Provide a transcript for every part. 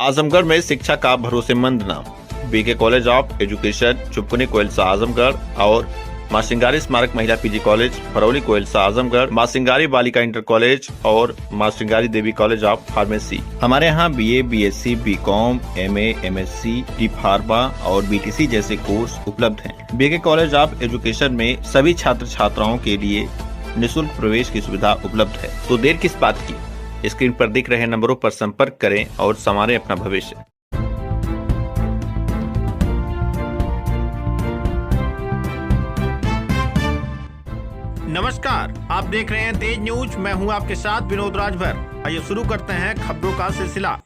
आजमगढ़ में शिक्षा का भरोसेमंद नाम BK college of education, Chupkuni Koilsa Azamgarh और Maa Singari Smarak Mahila PG college, Farauli Koilsa Azamgarh, Maa Singari Balika inter college और Maa Singari Devi college of pharmacy. हमारे यहाँ BA, BSc, BCom, MA, MSc, D pharma और बीटीसी जैसे कोर्स उपलब्ध हैं। बीके कॉलेज ऑफ एजुकेशन में सभी छात्र छात्राओं के लिए निःशुल्क प्रवेश की सुविधा उपलब्ध है। तो देर किस बात की, स्क्रीन पर दिख रहे नंबरों पर संपर्क करें और संवारें अपना भविष्य। नमस्कार, आप देख रहे हैं तेज न्यूज। मैं हूं आपके साथ विनोद राजभर। आइए शुरू करते हैं खबरों का सिलसिला।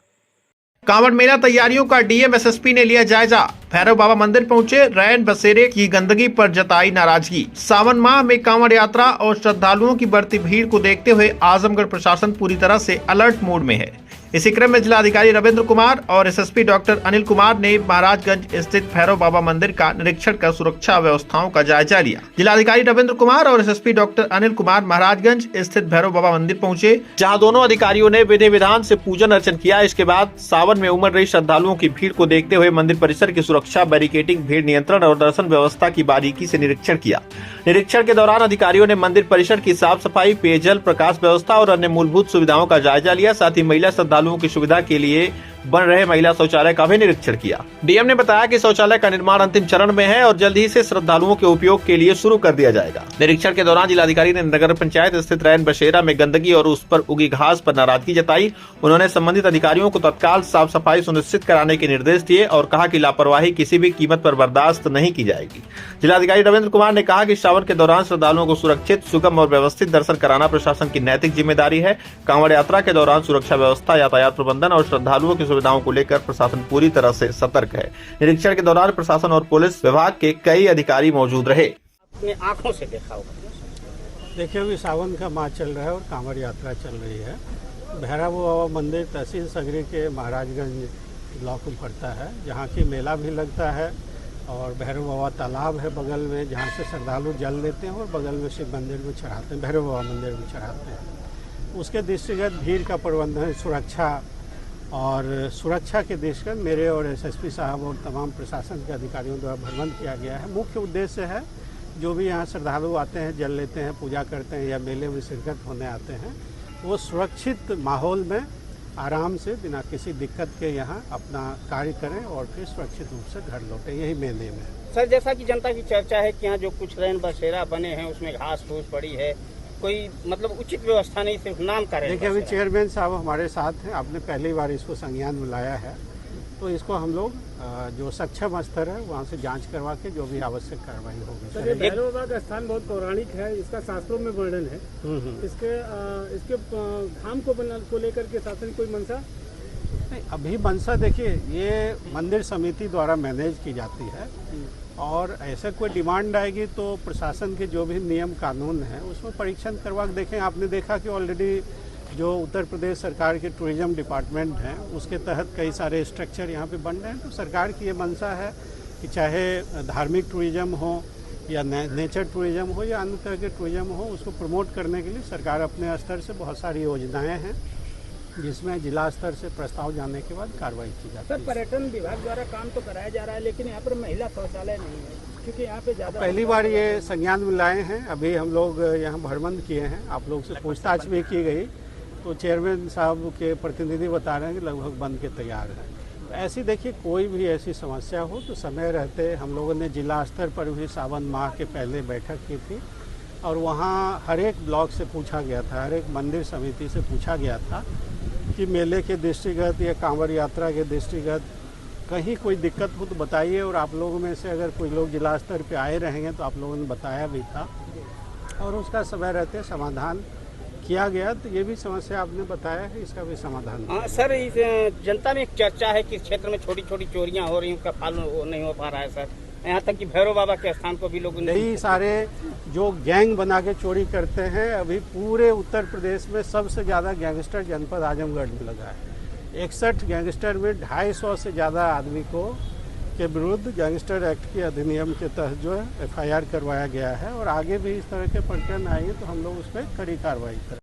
कांवड़ मेला तैयारियों का डीएम एसएसपी ने लिया जायजा। भैरव बाबा मंदिर पहुंचे, रैन बसेरे की गंदगी पर जताई नाराजगी। सावन माह में कांवड़ यात्रा और श्रद्धालुओं की बढ़ती भीड़ को देखते हुए आजमगढ़ प्रशासन पूरी तरह से अलर्ट मोड में है। इसी क्रम में जिलाधिकारी रविंद्र कुमार और एसएसपी डॉक्टर अनिल कुमार ने महाराजगंज स्थित भैरव बाबा मंदिर का निरीक्षण कर सुरक्षा व्यवस्थाओं का जायजा लिया। जिलाधिकारी रविंद्र कुमार और एसएसपी डॉक्टर अनिल कुमार महाराजगंज स्थित भैरव बाबा मंदिर पहुंचे, जहां दोनों अधिकारियों ने विधि विधान से पूजन अर्चन किया। इसके बाद सावन में उमड़ रही श्रद्धालुओं की भीड़ को देखते हुए मंदिर परिसर की सुरक्षा, बैरिकेडिंग, भीड़ नियंत्रण और दर्शन व्यवस्था की बारीकी से निरीक्षण किया। निरीक्षण के दौरान अधिकारियों ने मंदिर परिसर की साफ सफाई, पेयजल, प्रकाश व्यवस्था और अन्य मूलभूत सुविधाओं का जायजा लिया। साथ ही महिला श्रद्धालुओं की सुविधा के लिए बन रहे महिला शौचालय का भी निरीक्षण किया। डीएम ने बताया कि शौचालय का निर्माण अंतिम चरण में है और जल्द ही से श्रद्धालुओं के उपयोग के लिए शुरू कर दिया जाएगा। निरीक्षण के दौरान जिलाधिकारी ने नगर पंचायत स्थित रैन बसेरा में गंदगी और उस पर उगी घास पर नाराजगी जताई। उन्होंने संबंधित अधिकारियों को तत्काल साफ सफाई सुनिश्चित कराने के निर्देश दिए और कहा कि लापरवाही किसी भी कीमत पर बर्दाश्त नहीं की जाएगी। जिलाधिकारी रविंद्र कुमार ने कहा कि श्रावण के दौरान श्रद्धालुओं को सुरक्षित, सुगम और व्यवस्थित दर्शन कराना प्रशासन की नैतिक जिम्मेदारी है। कांवड़ यात्रा के दौरान सुरक्षा व्यवस्था, यातायात प्रबंधन और श्रद्धालुओं की सुविधाओं को लेकर प्रशासन पूरी तरह से सतर्क है। निरीक्षण के दौरान प्रशासन और पुलिस विभाग के कई अधिकारी मौजूद रहे। अपने आंखों से देखा होगा। देखिए, अभी सावन का माह चल रहा है और कांवड़ यात्रा चल रही है। भैरव बाबा मंदिर तहसील सगरी के महाराजगंज ब्लॉक में पड़ता है, जहाँ की मेला भी लगता है और भैरव बाबा तालाब है बगल में, जहाँ से श्रद्धालु जल लेते हैं और बगल में शिव मंदिर में चढ़ाते हैं, भैरव बाबा मंदिर में चढ़ाते हैं। उसके दृष्टिगत भीड़ का प्रबंधन, सुरक्षा के दृष्टिगत मेरे और एसएसपी साहब और तमाम प्रशासन के अधिकारियों द्वारा भ्रमण किया गया है। मुख्य उद्देश्य है, जो भी यहाँ श्रद्धालु आते हैं, जल लेते हैं, पूजा करते हैं या मेले में शिरकत होने आते हैं, वो सुरक्षित माहौल में आराम से बिना किसी दिक्कत के यहाँ अपना कार्य करें और फिर सुरक्षित रूप से घर लौटें। यही मेन एम है। सर, जैसा कि जनता की चर्चा है कि यहाँ जो कुछ रैन बसेरा बने हैं उसमें घास फूस पड़ी है, कोई मतलब उचित व्यवस्था नहीं, सिर्फ नाम का। देखिए, अभी चेयरमैन साहब हमारे साथ हैं, आपने पहली बार इसको संज्ञान में लाया है, तो इसको हम लोग जो सक्षम स्तर है वहाँ से जांच करवा के जो भी आवश्यक कार्रवाई होगी। भैरव बाबा का स्थान बहुत पौराणिक है, इसका शास्त्रों में वर्णन है। इसके धाम को लेकर के शासन कोई मंशा नहीं, अभी मंशा देखिए, ये मंदिर समिति द्वारा मैनेज की जाती है और ऐसे कोई डिमांड आएगी तो प्रशासन के जो भी नियम कानून हैं उसमें परीक्षण करवा के देखें। आपने देखा कि ऑलरेडी जो उत्तर प्रदेश सरकार के टूरिज्म डिपार्टमेंट हैं उसके तहत कई सारे स्ट्रक्चर यहाँ पे बन रहे हैं। तो सरकार की ये मंशा है कि चाहे धार्मिक टूरिज्म हो या नेचर टूरिज्म हो या अन्य तरह के टूरिज्म हो, उसको प्रमोट करने के लिए सरकार अपने स्तर से बहुत सारी योजनाएँ हैं, जिसमें जिला स्तर से प्रस्ताव जाने के बाद कार्रवाई की जाती है। सर, पर्यटन विभाग द्वारा काम तो कराया जा रहा है, लेकिन यहाँ पर महिला शौचालय नहीं है, क्योंकि यहाँ पे ज़्यादा पहली बार ये संज्ञान में लाए हैं। अभी हम लोग यहाँ भ्रमण किए हैं, आप लोग से पूछताछ भी की गई, तो चेयरमैन साहब के प्रतिनिधि बता रहे हैं कि लगभग बन के तैयार है। तो ऐसी देखिए, कोई भी ऐसी समस्या हो तो समय रहते हम लोगों ने जिला स्तर पर भी सावन माह के पहले बैठक की थी और वहाँ हर एक ब्लॉक से पूछा गया था, हर एक मंदिर समिति से पूछा गया था कि मेले के दृष्टिगत या कांवड़ यात्रा के दृष्टिगत कहीं कोई दिक्कत हो तो बताइए। और आप लोगों में से अगर कोई लोग जिला स्तर पे आए रहेंगे तो आप लोगों ने बताया भी था और उसका समय रहते समाधान किया गया। तो ये भी समस्या आपने बताया है, इसका भी समाधान। हाँ सर, इस जनता में एक चर्चा है कि इस क्षेत्र में छोटी छोटी चोरियाँ हो रही हैं, उसका पालन नहीं हो पा रहा है सर। यहाँ तक कि भैरव बाबा के स्थान को भी लोग कई सारे जो गैंग बना के चोरी करते हैं, अभी पूरे उत्तर प्रदेश में सबसे ज़्यादा गैंगस्टर जनपद आजमगढ़ में लगा है। 61 गैंगस्टर में 250 से ज़्यादा आदमी को के विरुद्ध गैंगस्टर एक्ट के अधिनियम के तहत जो है FIR करवाया गया है और आगे भी इस तरह के प्रकरण आएंगे तो हम लोग उस पर कड़ी कार्रवाई करें।